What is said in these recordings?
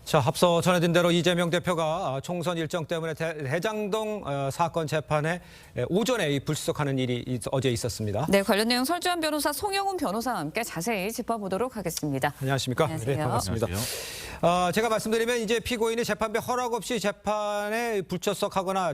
자, 앞서 전해진 대로 이재명 대표가 총선 일정 때문에 대장동 사건 재판에 오전에 불출석하는 일이 어제 있었습니다. 네, 관련 내용 설주한 변호사, 송영훈 변호사와 함께 자세히 짚어보도록 하겠습니다. 안녕하십니까? 안녕하세요. 네, 반갑습니다. 제가 말씀드리면 이제 피고인이 재판부의 허락 없이 재판에 불출석하거나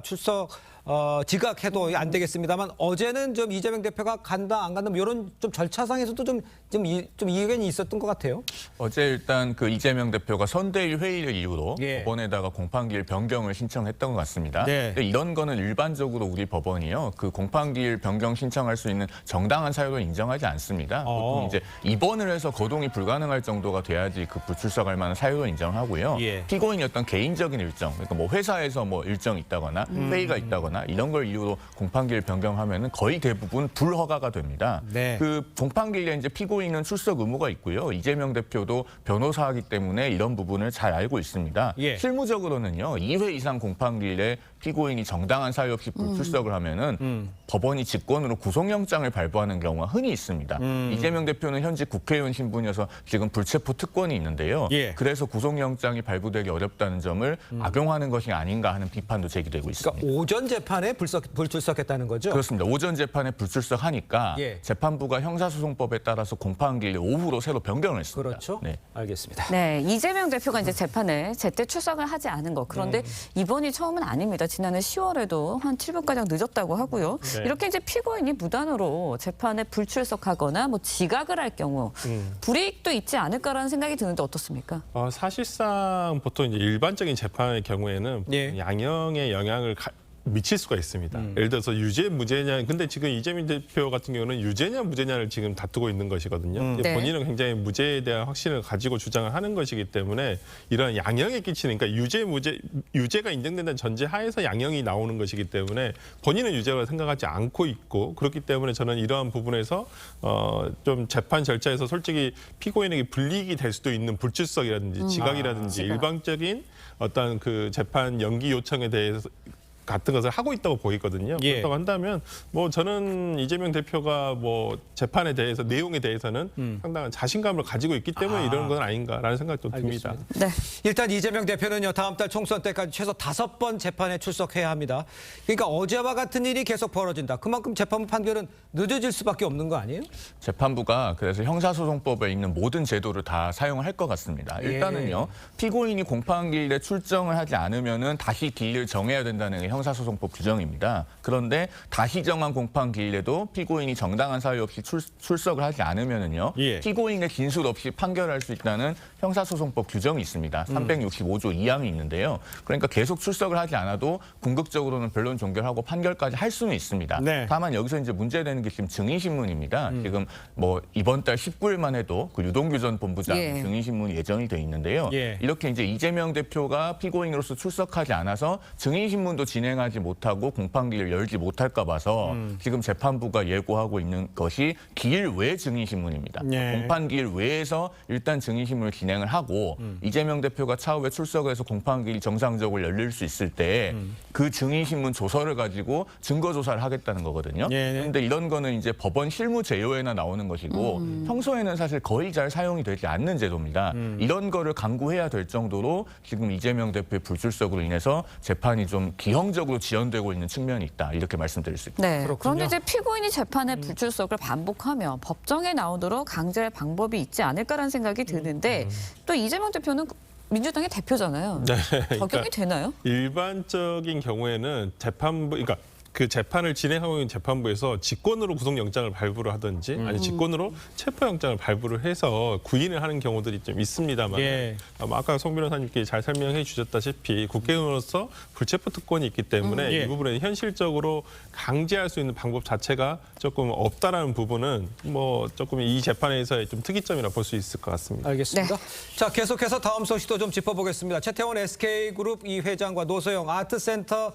지각해도 안 되겠습니다만 어제는 좀 이재명 대표가 간다 안 간다 이런 좀 절차상에서도 좀 이견이 있었던 것 같아요. 어제 일단 그 이재명 대표가 선대위 회의를 이유로 법원에다가 공판기일 변경을 신청했던 것 같습니다. 근데 이런 거는 일반적으로 우리 법원이요, 그 공판기일 변경 신청할 수 있는 정당한 사유를 인정하지 않습니다. 보통 이제 입원을 해서 거동이 불가능할 정도가 돼야지 그 불출석할 만한 사유를 인정하고요. 피고인이 어떤 개인적인 일정, 그러니까 뭐 회사에서 뭐 일정이 있다거나 회의가 있다거나 이런 걸 이유로 공판기일 변경하면은 거의 대부분 불허가가 됩니다. 그 공판기일에 이제 피고인은 출석 의무가 있고요. 이재명 대표도 변호사이기 때문에 이런 부분을 잘 알고 있습니다. 실무적으로는요, 2회 이상 공판기일에 피고인이 정당한 사유 없이 불출석을 하면은 법원이 직권으로 구속영장을 발부하는 경우가 흔히 있습니다. 이재명 대표는 현직 국회의원 신분이어서 지금 불체포 특권이 있는데요. 그래서 구속영장이 발부되기 어렵다는 점을 악용하는 것이 아닌가 하는 비판도 제기되고 있습니다. 그러니까 오전 재판에 불출석했다는 거죠? 그렇습니다. 오전 재판에 불출석하니까 재판부가 형사소송법에 따라서 공판기일 오후로 새로 변경을 했습니다. 그렇죠. 네, 알겠습니다. 네, 이재명 대표가 이제 재판에 제때 출석을 하지 않은 것. 그런데 이번이 처음은 아닙니다. 지난해 10월에도 한 7분가량 늦었다고 하고요. 이렇게 이제 피고인이 무단으로 재판에 불출석하거나 뭐 지각을 할 경우 불이익도 있지 않을까라는 생각이 드는데 어떻습니까? 사실상 보통 이제 일반적인 재판의 경우에는 양형에 영향을 미칠 수가 있습니다. 예를 들어서 유죄, 무죄냐. 근데 지금 이재명 대표 같은 경우는 유죄냐, 무죄냐를 지금 다투고 있는 것이거든요. 본인은 굉장히 무죄에 대한 확신을 가지고 주장을 하는 것이기 때문에 이런 양형에 끼치는, 그러니까 유죄, 무죄, 유죄가 인정된다는 전제 하에서 양형이 나오는 것이기 때문에 본인은 유죄라고 생각하지 않고 있고, 그렇기 때문에 저는 이러한 부분에서 좀 재판 절차에서 솔직히 피고인에게 불이익이 될 수도 있는 불출석이라든지 지각이라든지 일방적인 어떤 그 재판 연기 요청에 대해서 같은 것을 하고 있다고 보이거든요. 그렇다고 한다면 뭐 저는 이재명 대표가 뭐 재판에 대해서 내용에 대해서는 상당한 자신감을 가지고 있기 때문에 이런 건 아닌가라는 생각도 듭니다. 네. 일단 이재명 대표는요, 다음 달 총선 때까지 최소 5번 재판에 출석해야 합니다. 그러니까 어제와 같은 일이 계속 벌어진다. 그만큼 재판부 판결은 늦어질 수밖에 없는 거 아니에요? 재판부가 그래서 형사소송법에 있는 모든 제도를 다 사용할 것 같습니다. 일단은요, 피고인이 공판기일에 출정을 하지 않으면은 다시 기일을 정해야 된다는 게 형사소송법 규정입니다. 그런데 다시 정한 공판기일에도 피고인이 정당한 사유 없이 출석을 하지 않으면은요, 피고인의 진술 없이 판결할 수 있다는 형사소송법 규정이 있습니다. 365조 2항이 있는데요. 그러니까 계속 출석을 하지 않아도 궁극적으로는 변론 종결하고 판결까지 할 수는 있습니다. 다만 여기서 이제 문제되는 게 지금 증인신문입니다. 지금 뭐 이번 달 19일만 해도 그 유동규 전 본부장 증인신문이 예정이 돼 있는데요. 이렇게 이제 이재명 대표가 피고인으로서 출석하지 않아서 증인신문도 진행하지 못하고 공판기일을 열지 못할까 봐서 지금 재판부가 예고하고 있는 것이 기일 외 증인신문입니다. 공판기일 외에서 일단 증인신문을 진행을 하고 이재명 대표가 차후에 출석을 해서 공판기일이 정상적으로 열릴 수 있을 때 그 증인신문 조서를 가지고 증거조사를 하겠다는 거거든요. 그런데 이런 거는 이제 법원 실무 제요에나 나오는 것이고 평소에는 사실 거의 잘 사용이 되지 않는 제도입니다. 이런 거를 강구해야 될 정도로 지금 이재명 대표의 불출석으로 인해서 재판이 좀 기형적으로 지연되고 있는 측면이 있다, 이렇게 말씀드릴 수 있습니다. 네. 그런데 이제 피고인이 재판에 불출석을 반복하며 법정에 나오도록 강제할 방법이 있지 않을까라는 생각이 드는데 또 이재명 대표는 민주당의 대표잖아요. 적용이 되나요? 일반적인 경우에는 재판부, 그러니까 그 재판을 진행하고 있는 재판부에서 직권으로 구속영장을 발부를 하든지 아니 직권으로 체포영장을 발부를 해서 구인을 하는 경우들이 좀 있습니다만 아까 송 변호사님께 잘 설명해 주셨다시피 국회의원으로서 불체포 특권이 있기 때문에 이 부분에 현실적으로 강제할 수 있는 방법 자체가 조금 없다라는 부분은 뭐 조금 이 재판에서의 좀 특이점이라 볼 수 있을 것 같습니다. 알겠습니다. 자, 계속해서 다음 소식도 좀 짚어보겠습니다. 최태원 SK그룹 이 회장과 노소영 아트센터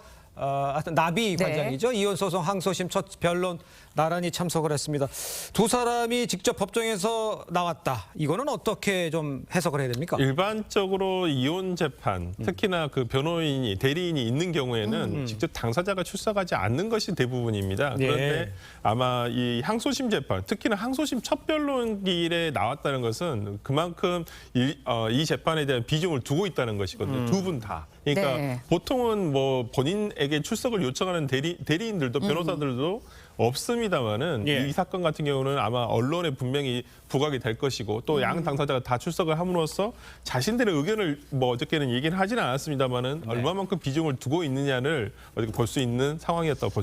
나비 관장이죠. 이혼 소송 항소심 첫 변론 나란히 참석을 했습니다. 두 사람이 직접 법정에서 나왔다. 이거는 어떻게 좀 해석을 해야 됩니까? 일반적으로 이혼 재판, 특히나 그 변호인이 대리인이 있는 경우에는 직접 당사자가 출석하지 않는 것이 대부분입니다. 그런데 아마 이 항소심 재판, 특히나 항소심 첫 변론기일에 나왔다는 것은 그만큼 이 재판에 대한 비중을 두고 있다는 것이거든요. 두 분 다. 그러니까 네. 보통은 뭐 본인에게 출석을 요청하는 대리인들도 변호사들도 없습니다만은 이 사건 같은 경우는 아마 언론에 분명히 부각이 될 것이고 또 양 당사자가 다 출석을 함으로써 자신들의 의견을 뭐 어저께는 얘기는 하지는 않았습니다만은 얼마만큼 비중을 두고 있느냐를 어떻게 볼 수 있는 상황이었다고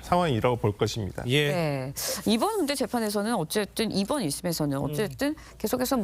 상황이라고 볼 것입니다. 예. 네. 이번 문제 재판에서는 어쨌든 이번 1심에서는 어쨌든 계속해서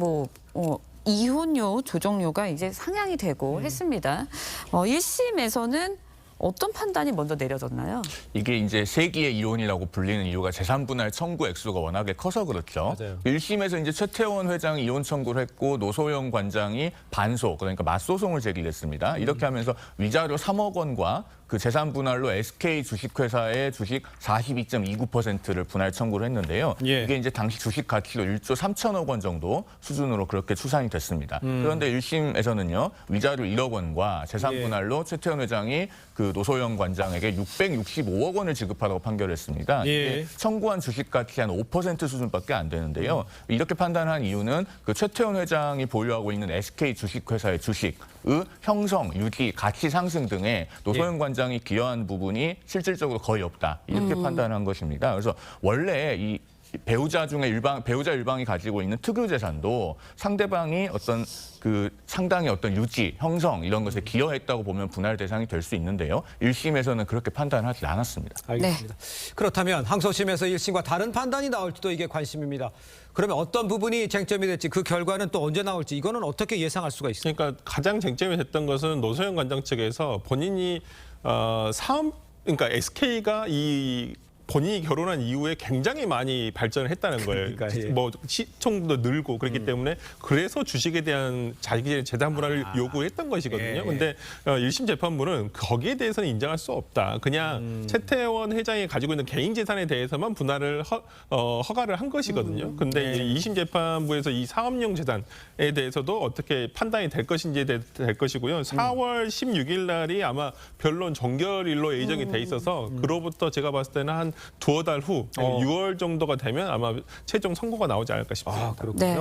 이혼료 조정료가 이제 상향이 되고 했습니다. 1심에서는 어떤 판단이 먼저 내려졌나요? 이게 이제 세기의 이혼이라고 불리는 이유가 재산분할 청구 액수가 워낙에 커서 그렇죠. 맞아요. 1심에서 이제 최태원 회장이 이혼 청구를 했고 노소영 관장이 반소, 그러니까 맞소송을 제기를 했습니다. 이렇게 하면서 위자료 3억 원과 그 재산 분할로 SK 주식회사의 주식 42.29%를 분할 청구를 했는데요. 예. 이게 이제 당시 주식 가치로 1조 3천억 원 정도 수준으로 그렇게 추산이 됐습니다. 그런데 1심에서는요. 위자료 1억 원과 재산 예. 분할로 최태원 회장이 그 노소영 관장에게 665억 원을 지급하라고 판결했습니다. 예. 이게 청구한 주식 가치 한 5% 수준밖에 안 되는데요. 이렇게 판단한 이유는 그 최태원 회장이 보유하고 있는 SK 주식회사의 주식의 형성, 유지, 가치 상승 등에 노소영 관장이 기여한 부분이 실질적으로 거의 없다. 이렇게 판단한 것입니다. 그래서 원래 이 배우자 중에 배우자 일방이 가지고 있는 특유 재산도 상대방이 어떤 그 상당히 어떤 유지, 형성 이런 것에 기여했다고 보면 분할 대상이 될 수 있는데요. 1심에서는 그렇게 판단하지 않았습니다. 알겠습니다. 그렇다면 항소심에서 1심과 다른 판단이 나올지도 이게 관심입니다. 그러면 어떤 부분이 쟁점이 될지 그 결과는 또 언제 나올지 이거는 어떻게 예상할 수가 있습니까? 그러니까 가장 쟁점이 됐던 것은 노소영 관장 측에서 본인이 그러니까 SK가 본인이 결혼한 이후에 굉장히 많이 발전을 했다는 거예요. 그러니까, 예. 뭐 시총도 늘고 그렇기 때문에 그래서 주식에 대한 자기의 재산 분할을 요구했던 것이거든요. 근데 1심 재판부는 거기에 대해서는 인정할 수 없다. 그냥 최태원 회장이 가지고 있는 개인 재산에 대해서만 분할을 허가를 한 것이거든요. 근데 이제 2심 재판부에서 이 사업용 재산에 대해서도 어떻게 판단이 될 것인지에 될 것이고요. 4월 16일 날이 아마 변론 종결일로 예정이 돼 있어서 그로부터 제가 봤을 때는 한 두어 달 후, 6월 정도가 되면 아마 최종 선고가 나오지 않을까 싶습니다. 그렇군요. 네.